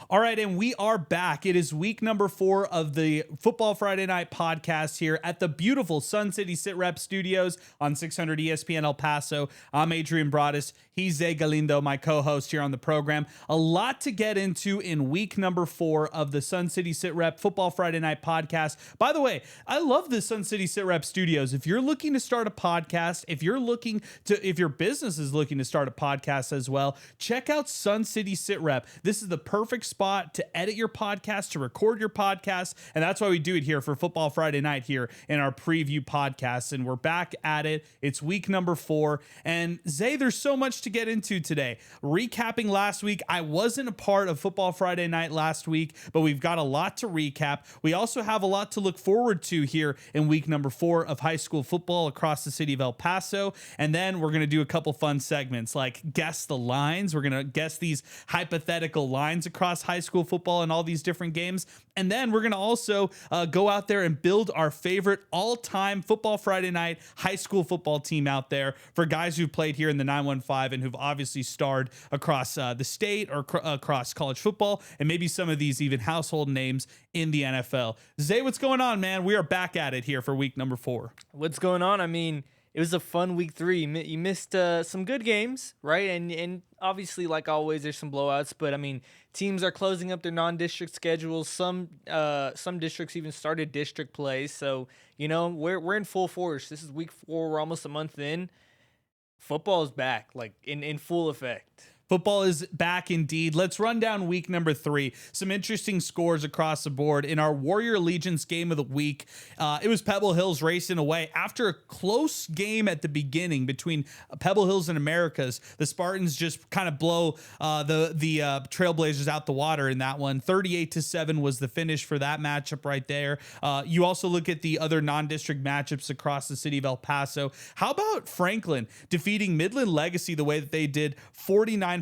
All right, and we are back. It is week number 4 of the Football Friday Night podcast here at the beautiful Sun City SITREP studios on 600 ESPN El Paso. I'm Adrian Broadus. He's Zay Galindo, my co-host here on the program. A lot to get into in week number 4 of the Sun City SITREP Football Friday Night podcast. By the way, I love the Sun City SITREP studios. If you're looking to start a podcast, if your business is looking to start a podcast as well, check out Sun City SITREP. This is the perfect spot to edit your podcast, to record your podcast, and that's why we do it here for Football Friday Night here in our preview podcast. And we're back at it. It's week number 4, and Zay, there's so much to get into today. Recapping last week, I wasn't a part of Football Friday Night last week, but we've got a lot to recap. We also have a lot to look forward to here in week number 4 of high school football across the city of El Paso, and then we're going to do a couple fun segments like guess the lines. We're going to guess these hypothetical lines across high school football and all these different games. And then we're going to also go out there and build our favorite all-time Football Friday Night high school football team out there for guys who've played here in the 915 and who've obviously starred across the state or across college football, and maybe some of these even household names in the NFL. Zay, what's going on, man? We are back at it here for week number 4. What's going on? I mean, it was a fun week 3. You missed some good games, right? And obviously, like always, there's some blowouts. But I mean, teams are closing up their non-district schedules. Some districts even started district play. So we're in full force. This is week 4. We're almost a month in. Football is back, like in full effect. Football is back indeed. Let's run down week number 3. Some interesting scores across the board. In our Warrior Allegiance game of the week, it was Pebble Hills racing away. After a close game at the beginning between Pebble Hills and Americas, the Spartans just kind of blow the Trailblazers out the water in that one. 38-7 was the finish for that matchup right there. You also look at the other non-district matchups across the city of El Paso. How about Franklin defeating Midland Legacy the way that they did, 49-42.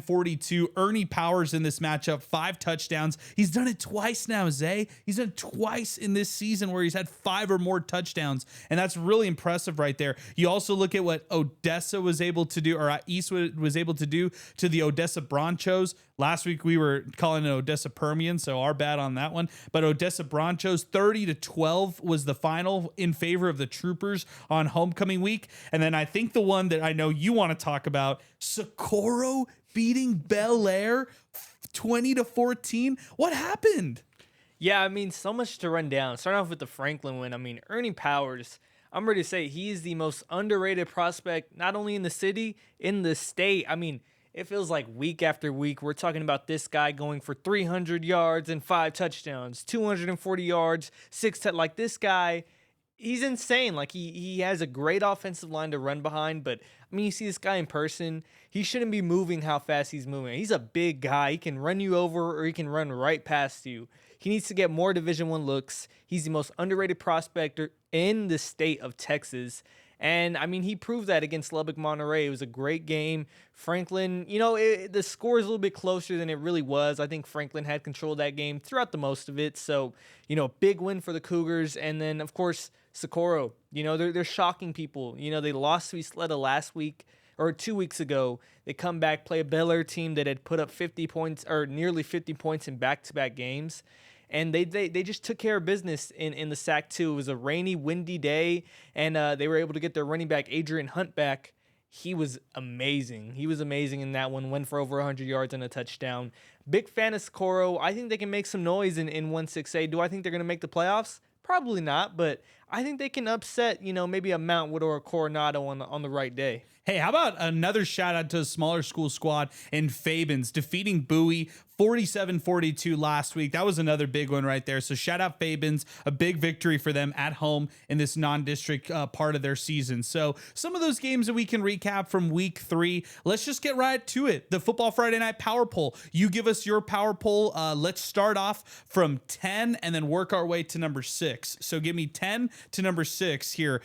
Ernie Powers in this matchup, 5 touchdowns. He's done it twice now, Zay. He's done it twice in this season where he's had 5 or more touchdowns, and that's really impressive right there. You also look at what Odessa was able to do, or Eastwood was able to do to the Odessa Bronchos. Last week we were calling it Odessa Permian, so our bad on that one. But Odessa Bronchos, 30-12 was the final in favor of the Troopers on homecoming week. And then I think the one that I know you want to talk about, Socorro beating Bel Air 20-14. What happened? Yeah, I mean, so much to run down. Starting off with the Franklin win. I mean, Ernie Powers, I'm ready to say he is the most underrated prospect, not only in the city, in the state. I mean, it feels like week after week, we're talking about this guy going for 300 yards and 5 touchdowns, 240 yards, 6 like this guy, he's insane. Like he has a great offensive line to run behind, but I mean, you see this guy in person, he shouldn't be moving how fast he's moving. He's a big guy. He can run you over or he can run right past you. He needs to get more Division I looks. He's the most underrated prospector in the state of Texas. And, I mean, he proved that against Lubbock Monterey. It was a great game. Franklin, the score is a little bit closer than it really was. I think Franklin had control of that game throughout the most of it. So, big win for the Cougars. And then, of course, Socorro. They're shocking people. They lost to Isleta last week or 2 weeks ago. They come back, play a Bel Air team that had put up 50 points or nearly 50 points in back-to-back games. And they just took care of business in the SAC 2. It was a rainy, windy day, and they were able to get their running back, Adrian Hunt, back. He was amazing. He was amazing in that one. Went for over 100 yards and a touchdown. Big fan of Socorro. I think they can make some noise in 1-6A. Do I think they're going to make the playoffs? Probably not, but I think they can upset, maybe a Mount Wood or a Coronado on the right day. Hey, how about another shout out to a smaller school squad in Fabens defeating Bowie 47-42 last week. That was another big one right there. So shout out Fabens, a big victory for them at home in this non-district part of their season. So some of those games that we can recap from week 3. Let's just get right to it. The Football Friday Night Power Poll. You give us your Power Poll. Let's start off from 10 and then work our way to number 6. So give me 10 to number 6 here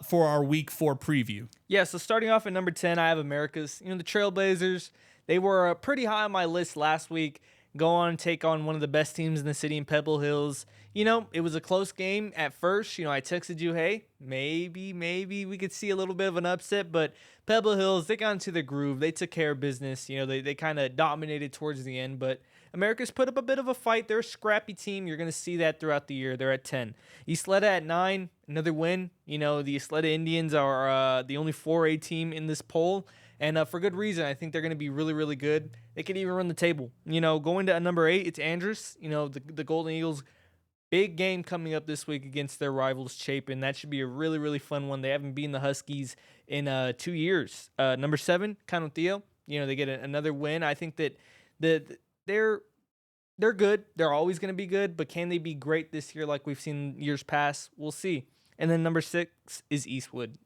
for our week 4 preview. Yeah, so starting off at number 10, I have Americas. The Trailblazers, they were pretty high on my list last week. Go on and take on one of the best teams in the city in Pebble Hills. It was a close game at first. I texted you, hey, maybe we could see a little bit of an upset. But Pebble Hills, they got into the groove. They took care of business. They kind of dominated towards the end. But America's put up a bit of a fight. They're a scrappy team. You're going to see that throughout the year. They're at 10. Isleta at 9, another win. The Isleta Indians are the only 4A team in this poll, and for good reason. I think they're going to be really, really good. They could even run the table. Going to number 8, it's Andrus. The Golden Eagles. Big game coming up this week against their rivals Chapin. That should be a really, really fun one. They haven't beaten the Huskies in 2 years. Number 7, Canutillo. They get another win. I think that they're good. They're always going to be good, but can they be great this year like we've seen years past? We'll see. And then number 6 is Eastwood.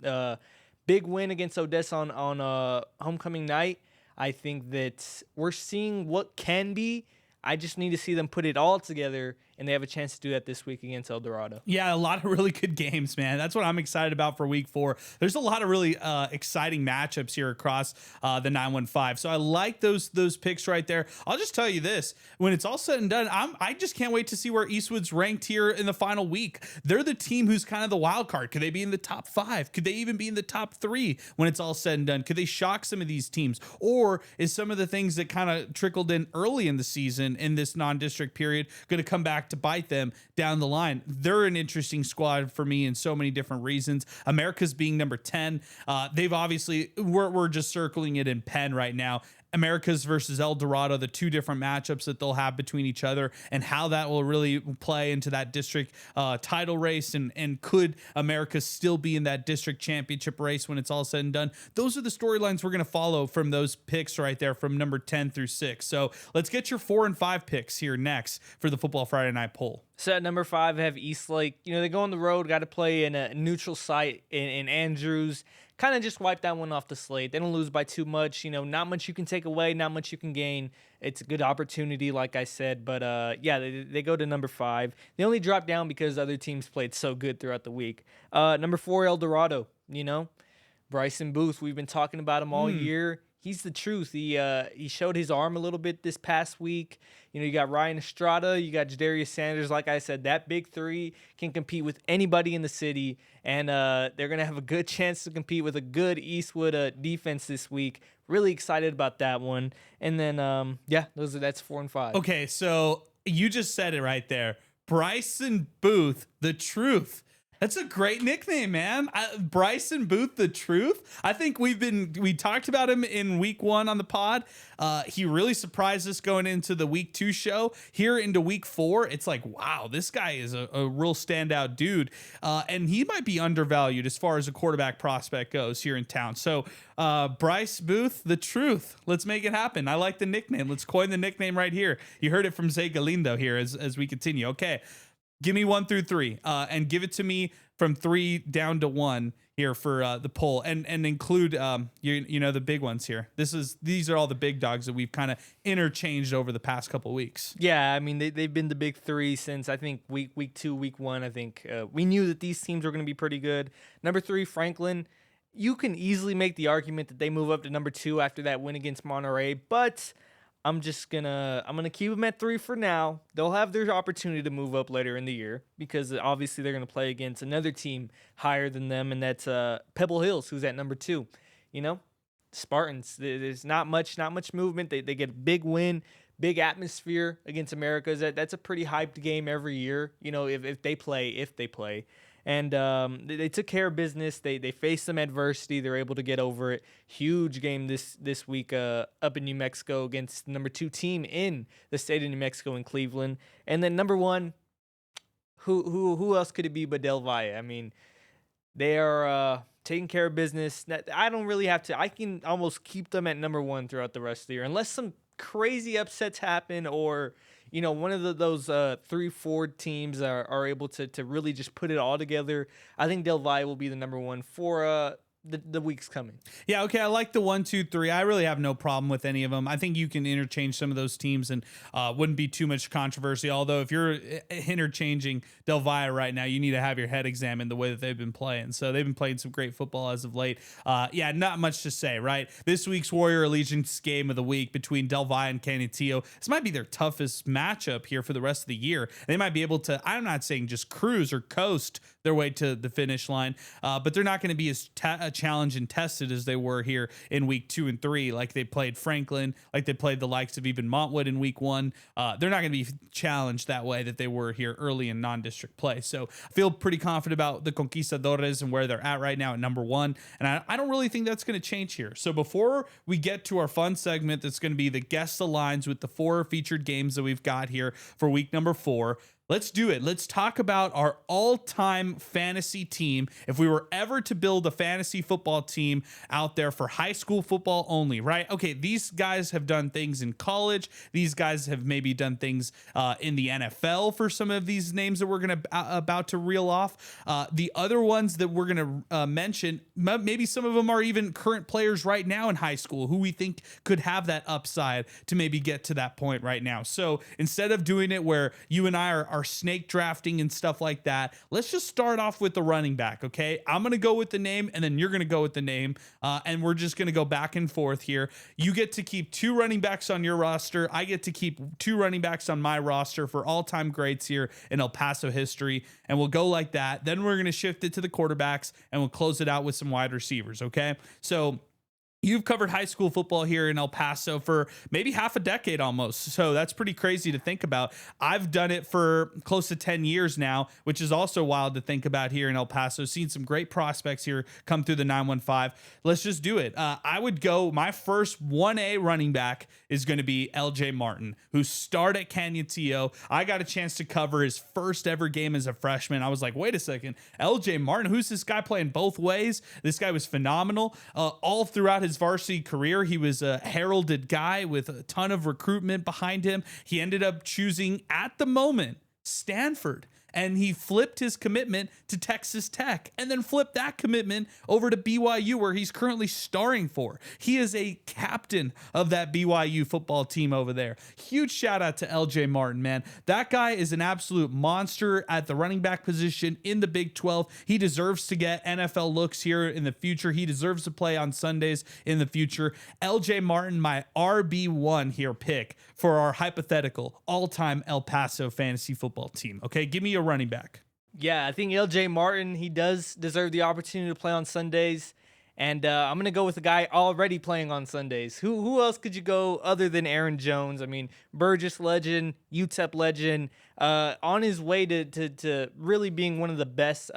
Big win against Odessa on homecoming night. I think that we're seeing what can be. I just need to see them put it all together, and they have a chance to do that this week against El Dorado. Yeah, a lot of really good games, man. That's what I'm excited about for week 4. There's a lot of really exciting matchups here across the 915. So I like those picks right there. I'll just tell you this. When it's all said and done, I just can't wait to see where Eastwood's ranked here in the final week. They're the team who's kind of the wild card. Could they be in the top 5? Could they even be in the top 3 when it's all said and done? Could they shock some of these teams? Or is some of the things that kind of trickled in early in the season in this non-district period going to come back to bite them down the line? They're an interesting squad for me in so many different reasons. America's being number 10. They've obviously, we're just circling it in pen right now. America's versus El Dorado, the 2 different matchups that they'll have between each other, and how that will really play into that district title race, and could America still be in that district championship race when it's all said and done. Those are the storylines we're going to follow from those picks right there from number 10 through 6. So let's get your 4 and 5 picks here next for the Football Friday Night poll. So at number 5, I have Eastlake. They go on the road, got to play in a neutral site in Andrews. Kind of just wipe that one off the slate. They don't lose by too much. Not much you can take away, not much you can gain. It's a good opportunity, like I said. But, they go to number 5. They only dropped down because other teams played so good throughout the week. Number 4, El Dorado. Bryson Booth, we've been talking about him all year. He's the truth. He showed his arm a little bit this past week. You got Ryan Estrada, you got Jadarius Sanders. Like I said, that big 3 can compete with anybody in the city, and they're going to have a good chance to compete with a good Eastwood defense this week. Really excited about that one. And then, that's 4 and 5. Okay, so you just said it right there. Bryson Booth, the truth. That's a great nickname, man. Bryson Booth, the truth. I think we talked about him in week 1 on the pod. He really surprised us going into the week 2 show. Here into week 4, it's like, wow, this guy is a real standout dude. And he might be undervalued as far as a quarterback prospect goes here in town. So Bryce Booth, the truth. Let's make it happen. I like the nickname. Let's coin the nickname right here. You heard it from Zay Galindo here as we continue. Okay. Give me 1 through 3, and give it to me from 3 down to 1 here for the poll, and include the big ones here. These are all the big dogs that we've kind of interchanged over the past couple of weeks. Yeah, I mean they've been the big 3 since I think week 2, week 1. I think we knew that these teams were going to be pretty good. Number 3, Franklin. You can easily make the argument that they move up to number 2 after that win against Monterey, but I'm gonna keep them at 3 for now. They'll have their opportunity to move up later in the year because obviously they're gonna play against another team higher than them, and that's Pebble Hills, who's at number 2. Spartans. There's not much movement. They get a big win, big atmosphere against Americas. That's a pretty hyped game every year. If they play. And they took care of business. They faced some adversity. They're able to get over it. Huge game this week up in New Mexico against the number 2 team in the state of New Mexico in Cleveland. And then number 1, who else could it be but Del Valle? I mean, they are taking care of business. I don't really have to. I can almost keep them at number 1 throughout the rest of the year, unless some crazy upsets happen or one of those 3-4 teams are able to really just put it all together. I think Del Valle will be the number 1 for the weeks coming. Yeah, okay. I like the 1, 2, 3. I really have no problem with any of them. I think you can interchange some of those teams and wouldn't be too much controversy. Although if you're interchanging Del Valle right now, you need to have your head examined the way that they've been playing. So they've been playing some great football as of late. Not much to say, right? This week's Warrior Allegiance game of the week between Del Valle and Canutillo. This might be their toughest matchup here for the rest of the year. They might be able to, I'm not saying just cruise or coast their way to the finish line, but they're not going to be as challenged and tested as they were here in week 2 and 3. Like they played Franklin, like they played the likes of even Montwood in week 1. They're not going to be challenged that way that they were here early in non-district play. So I feel pretty confident about the Conquistadores and where they're at right now at number 1. And I don't really think that's going to change here. So before we get to our fun segment, that's going to be the guest aligns with the 4 featured games that we've got here for week number 4. Let's do it. Let's talk about our all-time fantasy team. If we were ever to build a fantasy football team out there for high school football only, right? Okay, these guys have done things in college. These guys have maybe done things in the NFL for some of these names that we're going to about to reel off. The other ones that we're going to mention, maybe some of them are even current players right now in high school who we think could have that upside to maybe get to that point right now. So instead of doing it where you and I are snake drafting and stuff like that, let's just start off with the running back, okay? I'm going to go with the name, and then you're going to go with the name, and we're just going to go back and forth here. You get to keep 2 running backs on your roster. I get to keep 2 running backs on my roster for all-time greats here in El Paso history, and we'll go like that. Then we're going to shift it to the quarterbacks, and we'll close it out with some wide receivers, okay? So you've covered high school football here in El Paso for maybe half a decade almost. So that's pretty crazy to think about. I've done it for close to 10 years now, which is also wild to think about here in El Paso. Seen some great prospects here come through the 915. Let's just do it. I would go, my first 1A running back is going to be LJ Martin, who started at Cañetillo. I got a chance to cover his first ever game as a freshman. I was like, wait a second, LJ Martin, who's this guy playing both ways? This guy was phenomenal. All throughout his varsity career, he was a heralded guy with a ton of recruitment behind him. He ended up choosing, at the moment, Stanford. And he flipped his commitment to Texas Tech and then flipped that commitment over to BYU, where he's currently starring for. He is a captain of that BYU football team over there. Huge shout out to LJ Martin, man. That guy is an absolute monster at the running back position in the Big 12. He deserves to get NFL looks here in the future. He deserves to play on Sundays in the future. LJ Martin, my RB1 here pick for our hypothetical all-time El Paso fantasy football team. Okay, give me a running back. Yeah, I think LJ Martin, he does deserve the opportunity to play on Sundays. And I'm going to go with a guy already playing on Sundays. Who else could you go other than Aaron Jones? I mean, Burgess legend, UTEP legend, on his way to really being one of the best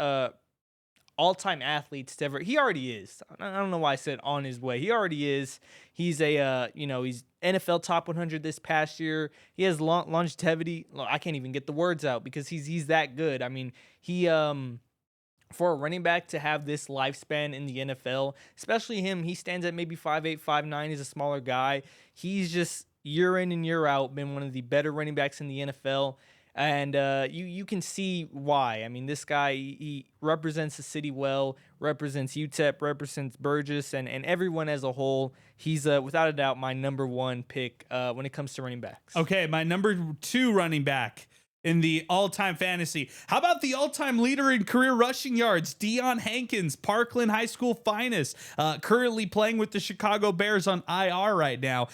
all-time athletes to ever. He already is. I don't know why I said on his way. He already is. He's a he's NFL top 100 this past year. He has longevity. I can't even get the words out because he's that good. I mean, he for a running back to have this lifespan in the NFL, especially him, he stands at maybe 5'8", 5'9". He's a smaller guy. He's just year in and year out been one of the better running backs in the NFL. And you can see why. I mean, this guy, he represents the city well, represents UTEP, represents Burgess, and everyone as a whole. He's, without a doubt, my number 1 pick when it comes to running backs. Okay, my number 2 running back in the all-time fantasy. How about the all-time leader in career rushing yards, Deion Hankins, Parkland High School finest, currently playing with the Chicago Bears on IR right now.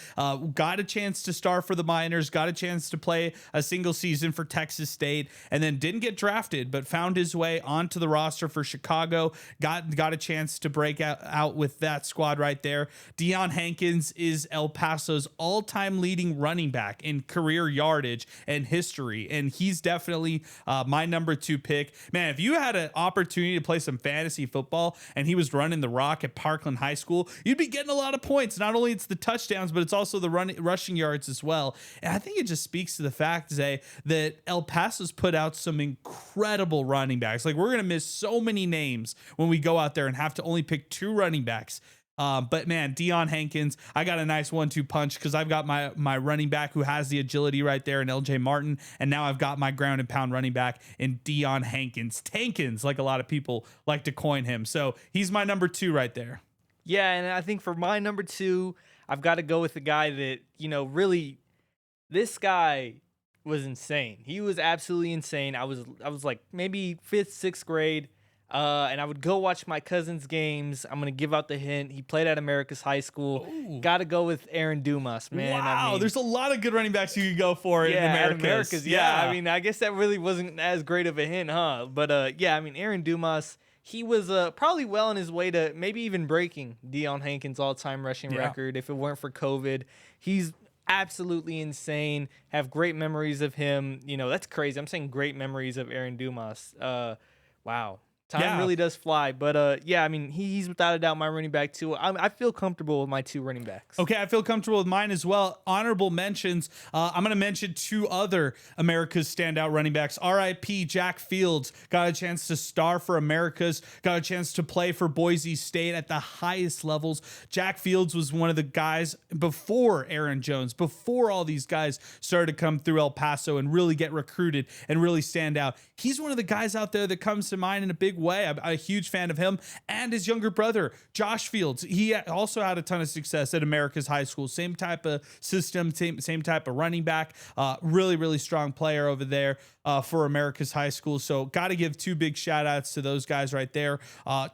Got a chance to start for the Miners, got a chance to play a single season for Texas State, and then didn't get drafted, but found his way onto the roster for Chicago. Got a chance to break out with that squad right there. Deion Hankins is El Paso's all-time leading running back in career yardage and history, and he's definitely my number 2 pick. Man, if you had an opportunity to play some fantasy football and he was running the rock at Parkland High School, you'd be getting a lot of points. Not only it's the touchdowns, but it's also the rushing yards as well. And I think it just speaks to the fact, Zay, that El Paso's put out some incredible running backs. Like, we're going to miss so many names when we go out there and have to only pick 2 running backs. But man, Deion Hankins, I got a nice 1-2 punch because I've got my running back who has the agility right there in LJ Martin, and now I've got my ground and pound running back in Deion Hankins. Tankins, like a lot of people like to coin him. So he's my number 2 right there. Yeah, and I think for my number 2, I've got to go with the guy that, really, this guy was insane. He was absolutely insane. I was like maybe 5th, 6th grade. And I would go watch my cousin's games. I'm going to give out the hint. He played at America's High School. Got to go with Aaron Dumas, man. Wow, I mean, there's a lot of good running backs you could go for in America's. Yeah, I mean, I guess that really wasn't as great of a hint, huh? But, yeah, I mean, Aaron Dumas, he was probably well on his way to maybe even breaking Deion Hankins' all-time rushing record if it weren't for COVID. He's absolutely insane. Have great memories of him. That's crazy. I'm saying great memories of Aaron Dumas. Wow. Time really does fly. But, yeah, I mean, he's without a doubt my running back, too. I feel comfortable with my 2 running backs. Okay, I feel comfortable with mine as well. Honorable mentions. I'm going to mention 2 other America's standout running backs. R.I.P. Jack Fields. Got a chance to star for America's. Got a chance to play for Boise State at the highest levels. Jack Fields was one of the guys before Aaron Jones, before all these guys started to come through El Paso and really get recruited and really stand out. He's one of the guys out there that comes to mind in a big way. I'm a huge fan of him and his younger brother, Josh Fields. He also had a ton of success at America's high school. Same type of system, same type of running back. Really, really strong player over there for America's high school. So got to give 2 big shout outs to those guys right there.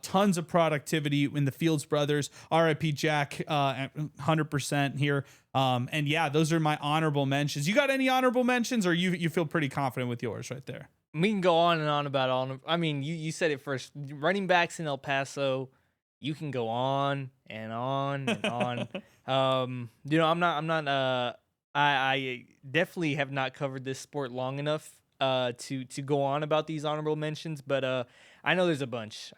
Tons of productivity in the Fields brothers. RIP Jack, 100% here. And yeah, those are my honorable mentions. You got any honorable mentions, or you feel pretty confident with yours right there? We can go on and on about all. I mean, you said it first. Running backs in El Paso, you can go on and on and on. I definitely have not covered this sport long enough to go on about these honorable mentions, but I know there's a bunch.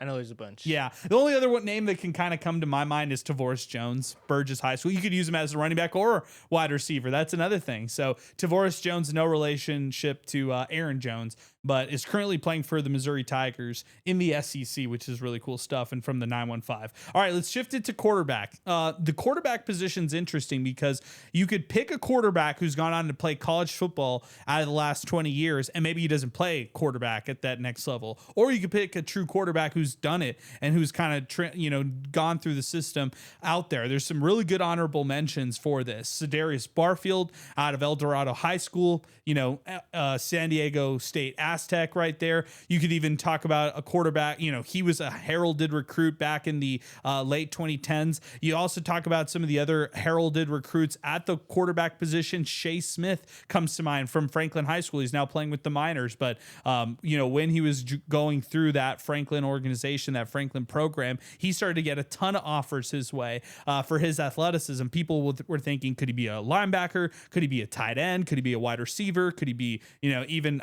Yeah. The only other name that can kind of come to my mind is Tavoris Jones, Burgess High School. You could use him as a running back or wide receiver. That's another thing. So Tavoris Jones, no relationship to Aaron Jones, but is currently playing for the Missouri Tigers in the SEC, which is really cool stuff, and from the 915. All right, let's shift it to quarterback. The quarterback position's interesting because you could pick a quarterback who's gone on to play college football out of the last 20 years, and maybe he doesn't play quarterback at that next level. Or you could pick a true quarterback who's done it and who's kind of gone through the system out there. There's some really good honorable mentions for this. Sedarius Barfield out of El Dorado High School, San Diego State Aztec right there. You could even talk about a quarterback, he was a heralded recruit back in the late 2010s. You also talk about some of the other heralded recruits at the quarterback position. Shea Smith comes to mind from Franklin High School. He's now playing with the Miners, but when he was going through that Franklin organization, that Franklin program, he started to get a ton of offers his way for his athleticism. People were thinking, could he be a linebacker? Could he be a tight end? Could he be a wide receiver? Could he be, even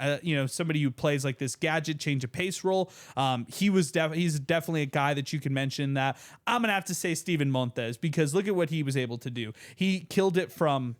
somebody who plays like this gadget change of pace role? He's definitely a guy that you can mention. That I'm gonna have to say Steven Montez, because look at what he was able to do. He killed it from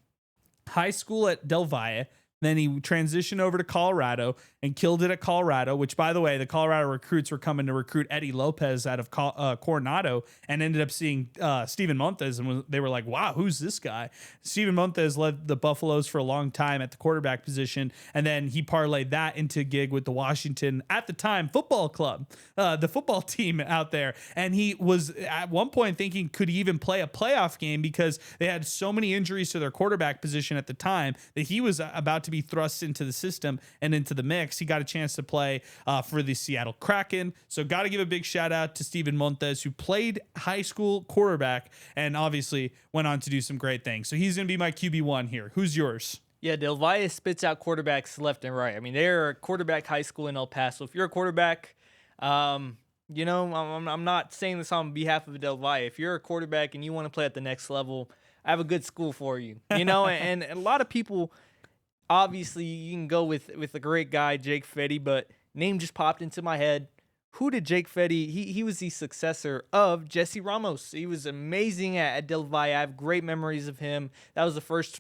high school at Del Valle. Then he transitioned over to Colorado and killed it at Colorado, which, by the way, the Colorado recruits were coming to recruit Eddie Lopez out of Coronado, and ended up seeing Steven Montez, and they were like, wow, who's this guy? Steven Montez led the Buffaloes for a long time at the quarterback position, and then he parlayed that into a gig with the Washington, at the time, football club, the football team out there. And he was at one point thinking, could he even play a playoff game, because they had so many injuries to their quarterback position at the time that he was about to be thrust into the system and into the mix. He got a chance to play for the Seattle Kraken. So got to give a big shout out to Steven Montez, who played high school quarterback and obviously went on to do some great things. So he's going to be my QB1 here. Who's yours? Yeah, Del Valle spits out quarterbacks left and right. I mean, they're a quarterback high school in El Paso. If you're a quarterback, I'm not saying this on behalf of Del Valle. If you're a quarterback and you want to play at the next level, I have a good school for you. And a lot of people, obviously, you can go with a great guy, Jake Fetty, but name just popped into my head. Who did Jake Fetty? He was the successor of Jesse Ramos. He was amazing at Del Valle. I have great memories of him. That was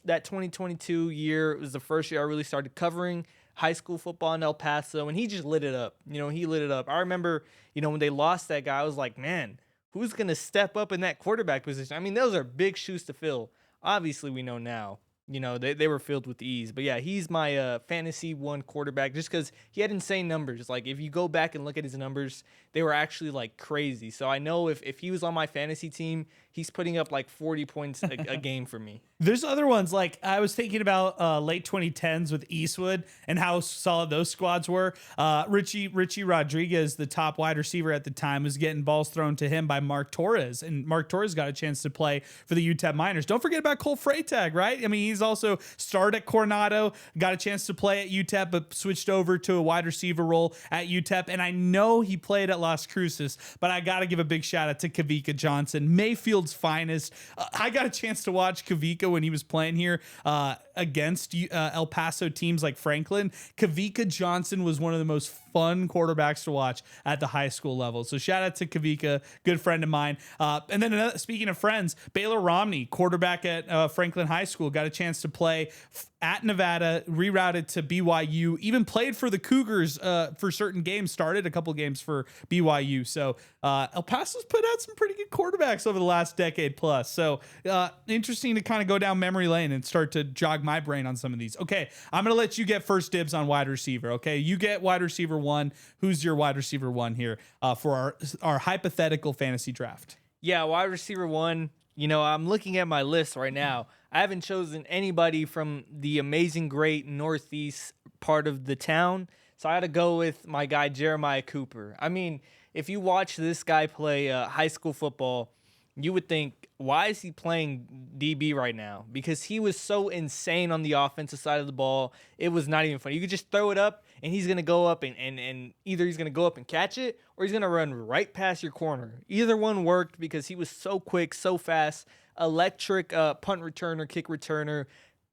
that 2022 year. It was the first year I really started covering high school football in El Paso, and he just lit it up. He lit it up. I remember, when they lost that guy, I was like, man, who's going to step up in that quarterback position? I mean, those are big shoes to fill. Obviously, we know now. They were filled with ease. But, yeah, he's my fantasy one quarterback just because he had insane numbers. Like, if you go back and look at his numbers, they were actually, crazy. So I know if he was on my fantasy team, he's putting up like 40 points a game for me. There's other ones, like I was thinking about late 2010s with Eastwood and how solid those squads were. Richie Rodriguez, the top wide receiver at the time, was getting balls thrown to him by Mark Torres, and Mark Torres got a chance to play for the UTEP Miners. Don't forget about Cole Freytag, right? I mean, he's also started at Coronado, got a chance to play at UTEP, but switched over to a wide receiver role at UTEP, and I know he played at Las Cruces, but I got to give a big shout out to Kavika Johnson, Mayfield's finest. I got a chance to watch Kavika when he was playing here against El Paso teams like Franklin. Kavika Johnson was one of the most fun quarterbacks to watch at the high school level. So shout out to Kavika, good friend of mine. And then speaking of friends, Baylor Romney, quarterback at Franklin High School, got a chance to play at Nevada, rerouted to BYU, even played for the Cougars for certain games, started a couple games for BYU. So El Paso's put out some pretty good quarterbacks over the last decade plus. So interesting to kind of go down memory lane and start to jog my brain on some of these. Okay, I'm going to let you get first dibs on wide receiver. Okay, you get wide receiver one. Who's your wide receiver one here for our hypothetical fantasy draft? Yeah, wide receiver one. You know, I'm looking at my list right now. I haven't chosen anybody from the amazing, great Northeast part of the town. So I had to go with my guy, Jeremiah Cooper. I mean, if you watch this guy play high school football, you would think, why is he playing DB right now? Because he was so insane on the offensive side of the ball. It was not even funny. You could just throw it up, and he's going to go up and either he's going to go up and catch it, or he's going to run right past your corner. Either one worked because he was so quick, so fast, electric punt returner, kick returner.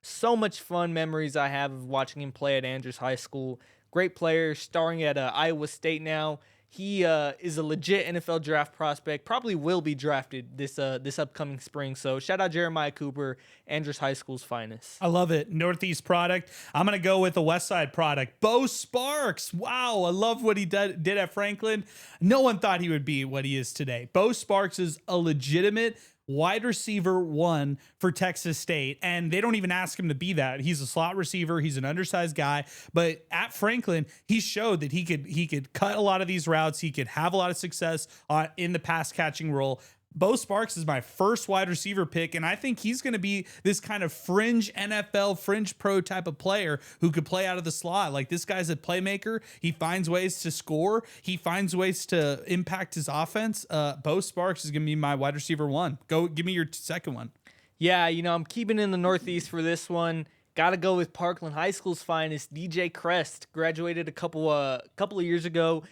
So much fun memories I have of watching him play at Andrews High School. Great player, starring at Iowa State now. He is a legit NFL draft prospect. Probably will be drafted this upcoming spring. So shout out Jeremiah Cooper, Andrews High School's finest. I love it. Northeast product. I'm going to go with the West Side product. Bo Sparks. Wow. I love what he did at Franklin. No one thought he would be what he is today. Bo Sparks is a legitimate wide receiver one for Texas State, and they don't even ask him to be that. He's a slot receiver. He's an undersized guy, but at Franklin, he showed that he could cut a lot of these routes. He could have a lot of success in the pass catching role. Bo Sparks is my first wide receiver pick, and I think he's going to be this kind of fringe NFL, fringe pro type of player who could play out of the slot. Like, this guy's a playmaker. He finds ways to score. He finds ways to impact his offense. Bo Sparks is going to be my wide receiver one. Go, give me your second one. Yeah, you know, I'm keeping in the Northeast for this one. Got to go with Parkland High School's finest, DJ Crest. Graduated a couple of years ago.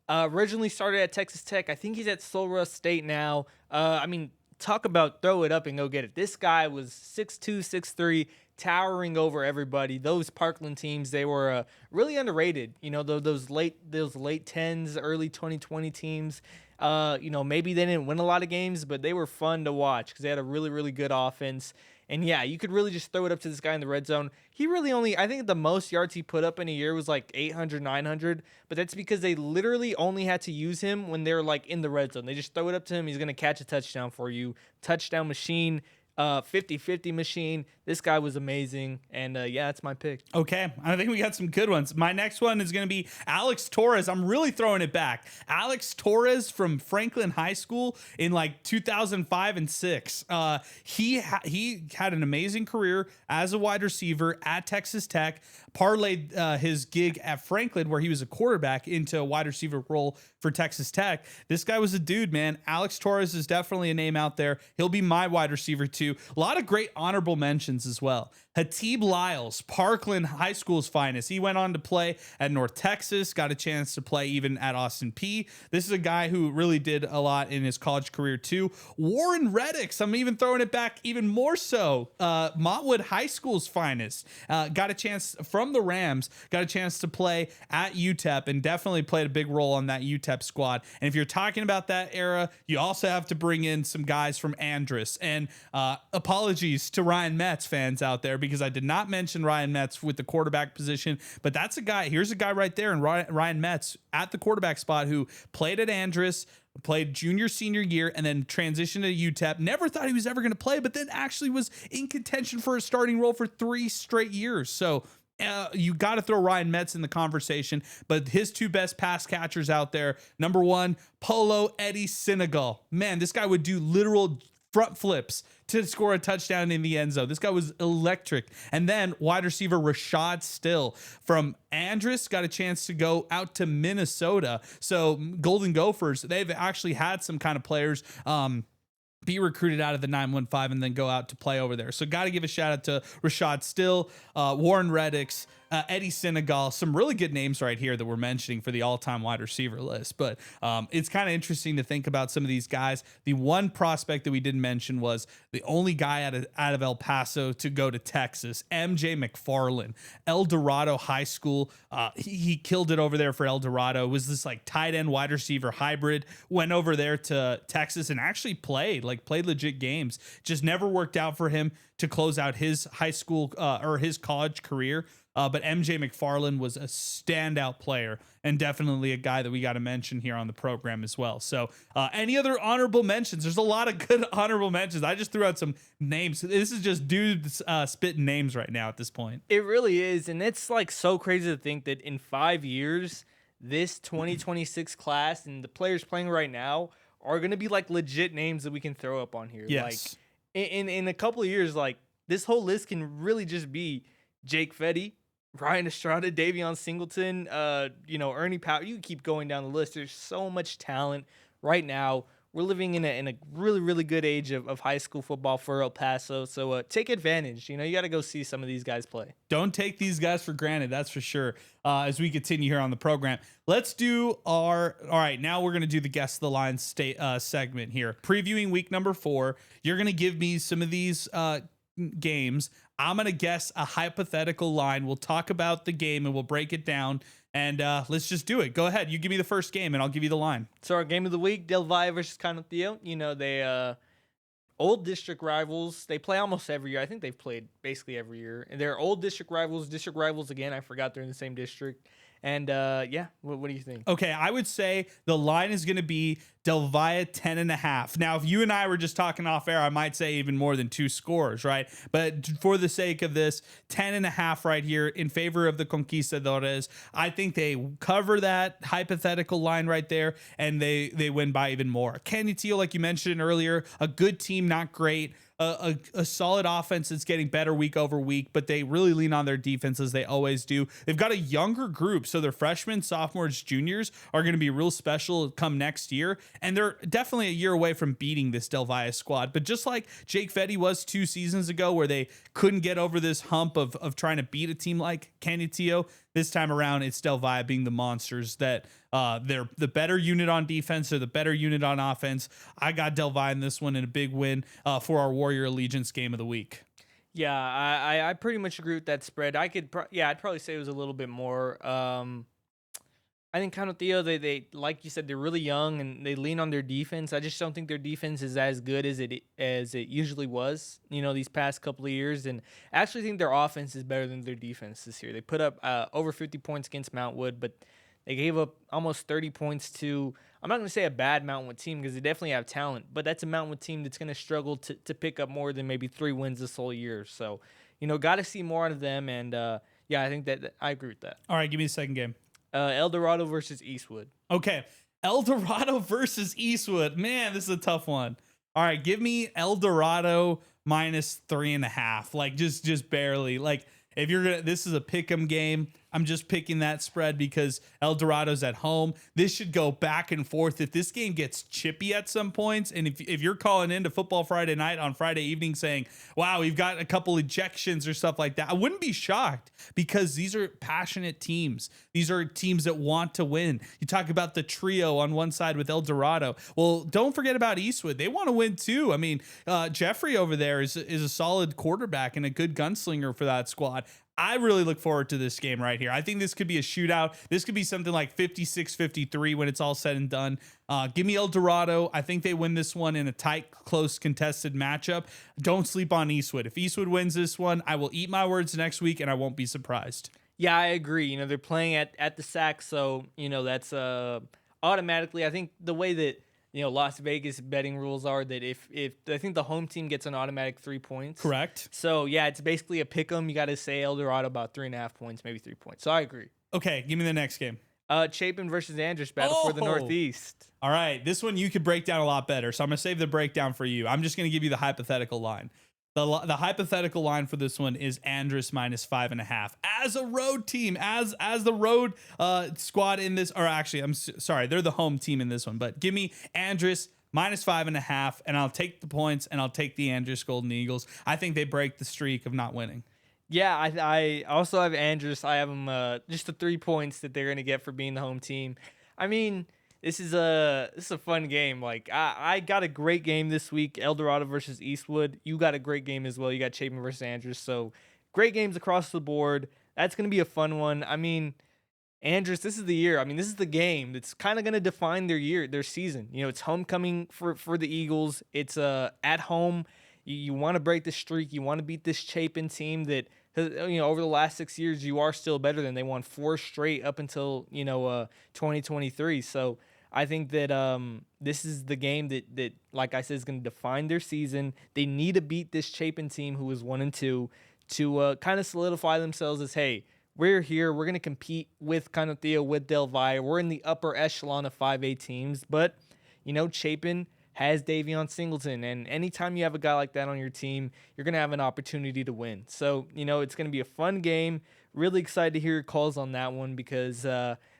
Originally started at Texas Tech. I think he's at Sul State now. I mean, talk about throw it up and go get it. This guy was 6'2", 6'3", towering over everybody. Those Parkland teams, they were really underrated. You know, those late 10s, early 2020 teams. You know, maybe they didn't win a lot of games, but they were fun to watch because they had a really, really good offense. And yeah, you could really just throw it up to this guy in the red zone. He really only, I think the most yards he put up in a year was like 800, 900. But that's because they literally only had to use him when they're like in the red zone. They just throw it up to him. He's going to catch a touchdown for you. Touchdown machine. 50-50 machine. This guy was amazing. And yeah, that's my pick. Okay. I think we got some good ones. My next one is going to be Alex Torres. I'm really throwing it back. Alex Torres from Franklin High School in like 2005 and 6. He had an amazing career as a wide receiver at Texas Tech, parlayed his gig at Franklin where he was a quarterback into a wide receiver role for Texas Tech. This guy was a dude, man. Alex Torres is definitely a name out there. He'll be my wide receiver too. A lot of great honorable mentions as well. Hatib Lyles, Parkland High School's finest. He went on to play at North Texas, got a chance to play even at Austin Peay. This is a guy who really did a lot in his college career too. Warren Reddicks, I'm even throwing it back even more so. Montwood High School's finest. Got a chance from the Rams, got a chance to play at UTEP and definitely played a big role on that UTEP squad. And if you're talking about that era, you also have to bring in some guys from Andrus. And apologies to Ryan Metz fans out there, because I did not mention Ryan Metz with the quarterback position, but that's a guy. Here's a guy right there, and Ryan Metz at the quarterback spot who played at Andrus, played junior, senior year, and then transitioned to UTEP. Never thought he was ever going to play, but then actually was in contention for a starting role for 3 straight years. So you got to throw Ryan Metz in the conversation, but his two best pass catchers out there, number one, Polo Eddie Senegal. Man, this guy would do literal front flips to score a touchdown in the end zone. This guy was electric. And then wide receiver Rashad Still from Andress got a chance to go out to Minnesota. So Golden Gophers, they've actually had some kind of players be recruited out of the 915 and then go out to play over there. So got to give a shout out to Rashad Still, Warren Reddix, Eddie Senegal, some really good names right here that we're mentioning for the all-time wide receiver list. But it's kind of interesting to think about some of these guys. The one prospect that we didn't mention was the only guy out of El Paso to go to Texas, MJ McFarland, El Dorado High School. He killed it over there for El Dorado. It was this like tight end wide receiver hybrid. Went over there to Texas and actually played legit games. Just never worked out for him to close out his high school or his college career. But MJ McFarland was a standout player and definitely a guy that we got to mention here on the program as well. So any other honorable mentions? There's a lot of good honorable mentions. I just threw out some names. This is just dudes spitting names right now at this point. It really is. And it's like so crazy to think that in 5 years, this 2026 class and the players playing right now are going to be like legit names that we can throw up on here. Yes. Like in a couple of years, like this whole list can really just be Jake Fetty, Ryan Estrada, Davion Singleton, Ernie Powell. You keep going down the list. There's so much talent right now. We're living in a really, really good age of high school football for El Paso. So take advantage. You got to go see some of these guys play. Don't take these guys for granted. That's for sure. As we continue here on the program, let's do all right, now we're going to do the Guess the Line segment here. Previewing week number 4. You're going to give me some of these games. I'm going to guess a hypothetical line. We'll talk about the game and we'll break it down. And let's just do it. Go ahead. You give me the first game and I'll give you the line. So our game of the week, Del Valle versus Canutillo. They old district rivals. They play almost every year. I think they've played basically every year. And they're old district rivals again. I forgot they're in the same district. And what do you think? Okay, I would say the line is going to be Del Valle 10.5. Now, if you and I were just talking off air, I might say even more than 2 scores, right? But for the sake of this, 10.5 right here in favor of the Conquistadores. I think they cover that hypothetical line right there, and they win by even more. Canutillo, like you mentioned earlier, a good team, not great. A solid offense that's getting better week over week, but they really lean on their defense as they always do. They've got a younger group, so their freshmen, sophomores, juniors are going to be real special come next year, and they're definitely a year away from beating this Del Valle squad. But just like Jake Fetty was 2 seasons ago, where they couldn't get over this hump of trying to beat a team like Canutillo, this time around it's Del Valle being the monsters that they're the better unit on defense or the better unit on offense. I got Del Valle in this one in a big win for our Warrior Allegiance game of the week. Yeah, I pretty much agree with that spread. I'd probably say it was a little bit more. I think Canutillo, they like you said, they're really young and they lean on their defense. I just don't think their defense is as good as it usually was, these past couple of years. And I actually think their offense is better than their defense this year. They put up over 50 points against Mount Wood, but they gave up almost 30 points to, I'm not going to say a bad Mount Wood team because they definitely have talent, but that's a Mount Wood team that's going to struggle to pick up more than maybe 3 wins this whole year. So, got to see more out of them. And I think that I agree with that. All right, give me the second game. El Dorado versus Eastwood. Okay, El Dorado versus Eastwood. Man, this is a tough one. All right, give me El Dorado minus 3.5. Like just barely. Like if you're gonna, this is a pick'em game. I'm just picking that spread because El Dorado's at home. This should go back and forth. If this game gets chippy at some points, and if you're calling into Football Friday night on Friday evening saying, wow, we've got a couple ejections or stuff like that, I wouldn't be shocked because these are passionate teams. These are teams that want to win. You talk about the trio on one side with El Dorado. Well, don't forget about Eastwood. They want to win too. I mean, Jeffrey over there is a solid quarterback and a good gunslinger for that squad. I really look forward to this game right here. I think this could be a shootout. This could be something like 56-53 when it's all said and done. Give me El Dorado. I think they win this one in a tight, close, contested matchup. Don't sleep on Eastwood. If Eastwood wins this one, I will eat my words next week, and I won't be surprised. Yeah, I agree. They're playing at the SAC, so, that's automatically, I think the way that, Las Vegas betting rules are that if I think the home team gets an automatic 3 points. Correct. So, yeah, it's basically a pick 'em. You got to say El Dorado about 3.5 points, maybe 3 points. So I agree. Okay, give me the next game. Chapin versus Andrews battle for the Northeast. All right, this one you could break down a lot better, so I'm gonna save the breakdown for you. I'm just gonna give you the hypothetical line. The hypothetical line for this one is Andrus -5.5 as a road team, as the road squad in this, or actually, sorry, they're the home team in this one. But give me Andrus -5.5, and I'll take the points, and I'll take the Andrus Golden Eagles. I think they break the streak of not winning. Yeah, I also have Andrus. I have them just the 3 points that they're gonna get for being the home team. I mean, this is a fun game. Like I got a great game this week, El Dorado versus Eastwood. You got a great game as well. You got Chapin versus Andrus. So great games across the board. That's gonna be a fun one. I mean, Andrus, this is the year. I mean, this is the game that's kind of gonna define their season. You know, it's homecoming for the Eagles. It's at home. You want to break the streak. You want to beat this Chapin team that, you know, over the last 6 years, you are still better than. They won 4 straight up until, 2023. So I think that this is the game that like I said, is going to define their season. They need to beat this Chapin team who is 1-2 to kind of solidify themselves as, hey, we're here. We're going to compete with Cananeo, with Del Valle. We're in the upper echelon of 5A teams. But, Chapin has Davion Singleton, and anytime you have a guy like that on your team, you're going to have an opportunity to win. So, it's going to be a fun game. Really excited to hear your calls on that one because,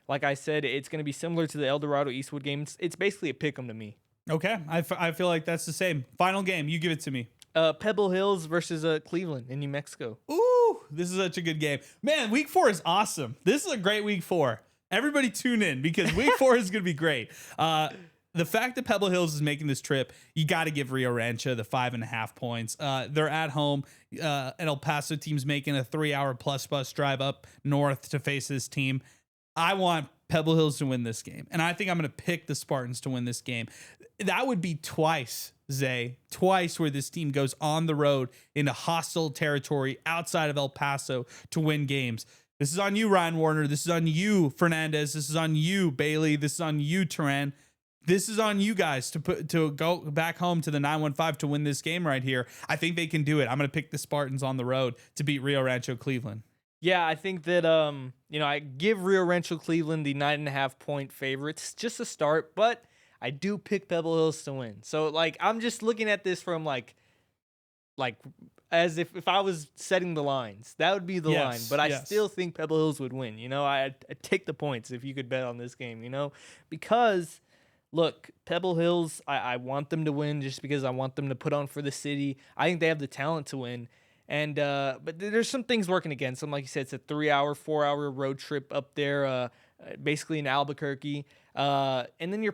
like I said, it's going to be similar to the El Dorado Eastwood game. It's basically a pick 'em to me. Okay, I feel like that's the same. Final game, you give it to me. Pebble Hills versus Cleveland in New Mexico. Ooh, this is such a good game. Man, week 4 is awesome. This is a great week 4. Everybody tune in because week 4 is going to be great. The fact that Pebble Hills is making this trip, you got to give Rio Rancho the 5.5 points. They're at home. An El Paso team's making a 3-hour plus bus drive up north to face this team. I want Pebble Hills to win this game, and I think I'm going to pick the Spartans to win this game. That would be twice, Zay, twice where this team goes on the road into hostile territory outside of El Paso to win games. This is on you, Ryan Warner. This is on you, Fernandez. This is on you, Bailey. This is on you, Turan. This is on you guys to go back home to the 915 to win this game right here. I think they can do it. I'm going to pick the Spartans on the road to beat Rio Rancho Cleveland. Yeah, I think that, I give Rio Rancho Cleveland the 9.5 point favorites just to start, but I do pick Pebble Hills to win. So, I'm just looking at this from, as if I was setting the lines. That would be the line, but I still think Pebble Hills would win. I'd take the points if you could bet on this game, because... Look, Pebble Hills, I want them to win just because I want them to put on for the city. I think they have the talent to win. And but there's some things working against them. Like you said, it's a 3-hour, 4-hour road trip up there, basically in Albuquerque. And then you're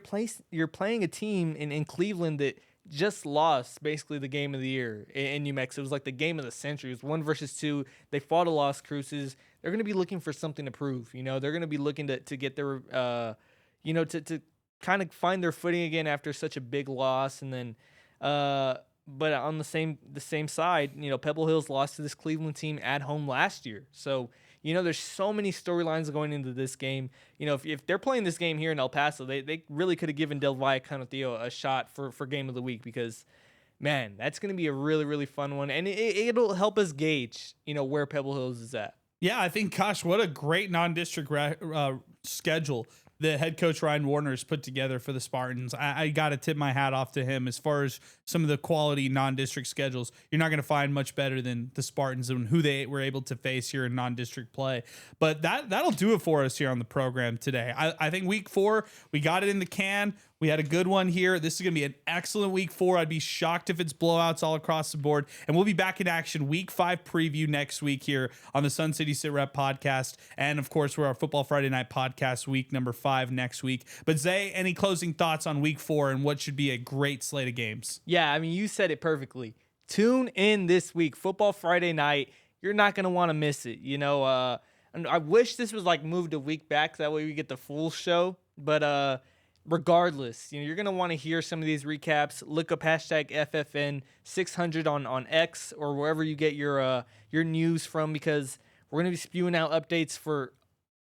playing a team in Cleveland that just lost basically the game of the year in New Mexico. It was like the game of the century. It was 1 versus 2. They fought a Las Cruces. They're going to be looking for something to prove. They're going to be looking to get their, to kind of find their footing again after such a big loss. And then but on the same side, Pebble Hills lost to this Cleveland team at home last year. So there's so many storylines going into this game. If they're playing this game here in El Paso, they really could have given Del Valle Cananeo a shot for game of the week, because man, that's going to be a really, really fun one, and it'll help us gauge where Pebble Hills is at. Yeah, I think, gosh, what a great non-district schedule the head coach Ryan Warner has put together for the Spartans. I got to tip my hat off to him as far as some of the quality non-district schedules. You're not going to find much better than the Spartans and who they were able to face here in non-district play. But that'll do it for us here on the program today. I think week 4, we got it in the can. We had a good one here. This is going to be an excellent week 4. I'd be shocked if it's blowouts all across the board. And we'll be back in action week 5 preview next week here on the Sun City SITREP podcast. And of course, we're our Football Friday Night podcast week number 5 next week. But Zay, any closing thoughts on week 4 and what should be a great slate of games? Yeah, I mean, you said it perfectly. Tune in this week, Football Friday Night. You're not going to want to miss it. And I wish this was moved a week back. That way we get the full show. But, regardless, you're going to want to hear some of these recaps. Look up hashtag FFN600 on X or wherever you get your news from, because we're going to be spewing out updates for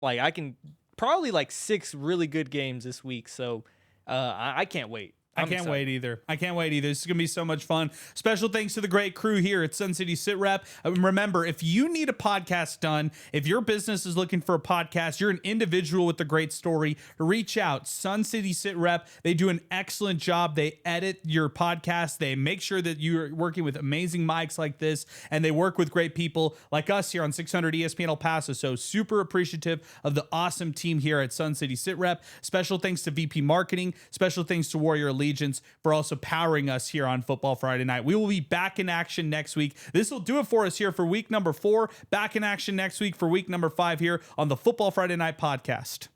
I can probably 6 really good games this week. So I can't wait. I can't wait either. I can't wait either. This is going to be so much fun. Special thanks to the great crew here at Sun City SITREP. Remember, if you need a podcast done, if your business is looking for a podcast, you're an individual with a great story, reach out. Sun City SITREP. They do an excellent job. They edit your podcast. They make sure that you're working with amazing mics like this, and they work with great people like us here on 600 ESPN El Paso. So super appreciative of the awesome team here at Sun City SITREP. Special thanks to VP Marketing. Special thanks to Warrior Allegiance for also powering us here on Football Friday Night. We will be back in action next week. This will do it for us here for week number 4. Back in action next week for week number 5 here on the Football Friday Night podcast.